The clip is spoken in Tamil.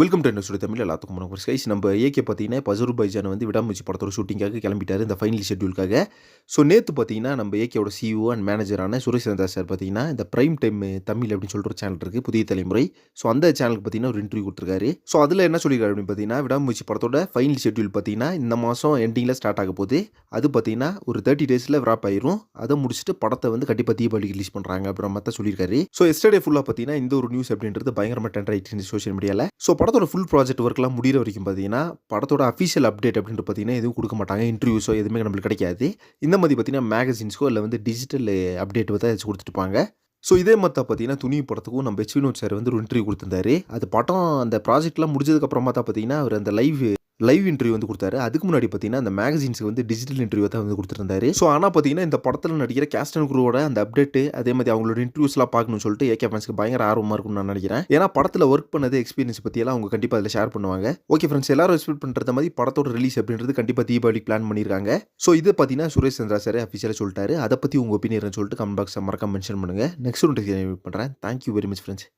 வெல்கம் டு என்ன தமிழ் எல்லாத்துக்கும் வணக்கம் கைஸ். நம்ம ஏகே பார்த்தீங்கன்னா இப்போ அஜர்பைஜான் வந்து விடாமுயற்சி படத்தோட ஷூட்டிங்காக கிளம்பிட்டாரு இந்த ஃபைனல் ஷெட்யூலுக்காக. ஸோ நேற்று பார்த்தீங்கன்னா நம்ம ஏகேவோட சிஇஓ அண்ட் மேனேஜரான சுரேஷ் சந்திரா சார் பார்த்தீங்கன்னா இந்த பிரைம் டைம் தமிழ் அப்படின்னு சொல்லிட்டு ஒரு சேனல் இருக்குது, புதிய தலைமுறை. ஸோ அந்த சேனலுக்கு பார்த்தீங்கன்னா ஒரு இன்டர்வியூ கொடுத்துருக்காரு. ஸோ அதில் என்ன சொல்லியிருக்காரு அப்படின்னு பார்த்தீங்கன்னா, விடாமுயற்சி படத்தோட ஃபைனல் ஷெட்யூல் பார்த்தீங்கன்னா இந்த மாதம் எண்டிங்கில் ஸ்டார்ட் ஆக போகுது. அது பார்த்தீங்கன்னா ஒரு 30 டேஸில் ராப் ஆயிரும். அதை முடிச்சுட்டு படத்தை வந்து கண்டிப்பாக தீபாவளிக்கு ரிலீஸ் பண்ணுறாங்க அப்படின்ற மாதிரி தான் சொல்லியிருக்காரு. ஸோ எஸ்டர்டே ஃபுல்லாக பார்த்தீங்கன்னா இந்த ஒரு நியூஸ் அப்படின்றது பயங்கரமாக ட்ரெண்ட் ஆகிட்டு இருந்துச்சு சோஷியல் மீடியாவில். ஸோ படத்தோட ஃபுல் ப்ராஜெக்ட் ஒர்க்லாம் முடிகிற வரைக்கும் பார்த்தீங்கன்னா படத்தோட அஃபிஷியல் அப்டேட் அப்படின்ட்டு பார்த்தீங்கன்னா எதுவும் கொடுக்க மாட்டாங்க. இன்டர்வியூஸோ எதுவுமே நம்மளுக்கு கிடைக்காது. இந்த மாதிரி பார்த்தீங்கன்னா மேகசின்ஸ்க்கோ இல்லை வந்து டிஜிட்டல் அப்டேட் தான் வச்சு கொடுத்துட்டுப்பாங்க. ஸோ இதே மாதிரி தான் பார்த்தீங்கன்னா துணிவு படத்துக்கும் நம்ம எச் வினோத் சார் வந்து ஒரு இன்டர்வியூ கொடுத்துருந்தாரு. அது படம் அந்த ப்ராஜெக்ட்லாம் முடிஞ்சதுக்கப்புறமா தான் பார்த்தீங்கன்னா அவர் அந்த லைவ் இன்டர்வியூ வந்து கொடுத்தாரு. அதுக்கு முன்னாடி பார்த்தீங்கன்னா அந்த மேகசின்ஸ்க்கு வந்து டிஜிட்டல் இன்டர்வியூ தான் வந்து கொடுத்துருந்தாரு. ஸோ ஆனால் பார்த்தீங்கன்னா இந்த படத்தில் நடிக்கிற கேஸ்ட் அண்ட் க்ரூவோட அந்த அப்டேட்டு அதே மாதிரி அவங்களோட இன்டர்வியூஸ்லாம் பார்க்கணும்னு சொல்லிட்டு ஏகே ஃபேன்ஸ்க்கு பயங்கர ஆர்வமாக இருக்கும்னு நான் நினைக்கிறேன். ஏன்னா படத்தில் ஒர்க் பண்ணது எக்ஸ்பீரியன்ஸ் பற்றியெல்லாம் அவங்க கண்டிப்பாக அதில் ஷேர் பண்ணுவாங்க. ஓகே ஃப்ரெண்ட்ஸ், எல்லாரும் எக்ஸ்பெக்ட் பண்ணுற மாதிரி படத்தோட ரிலீஸ் அப்படின்றது கண்டிப்பாக தீபாவளிக்கு பிளான் பண்ணியிருக்காங்க. ஸோ இது பார்த்தீங்கன்னா சுரேஷ் சந்திரா சார் அஃபிஷியலாக சொல்லிட்டாரு. அதை பற்றி உங்கள் ஒப்பீனியன் சொல்லிட்டு கமெண்ட் பாக்ஸில் மறக்காம மென்ஷன் பண்ணுங்கள். நெக்ஸ்ட் ஒன்று பண்ணுறேன். Thank you very much friends.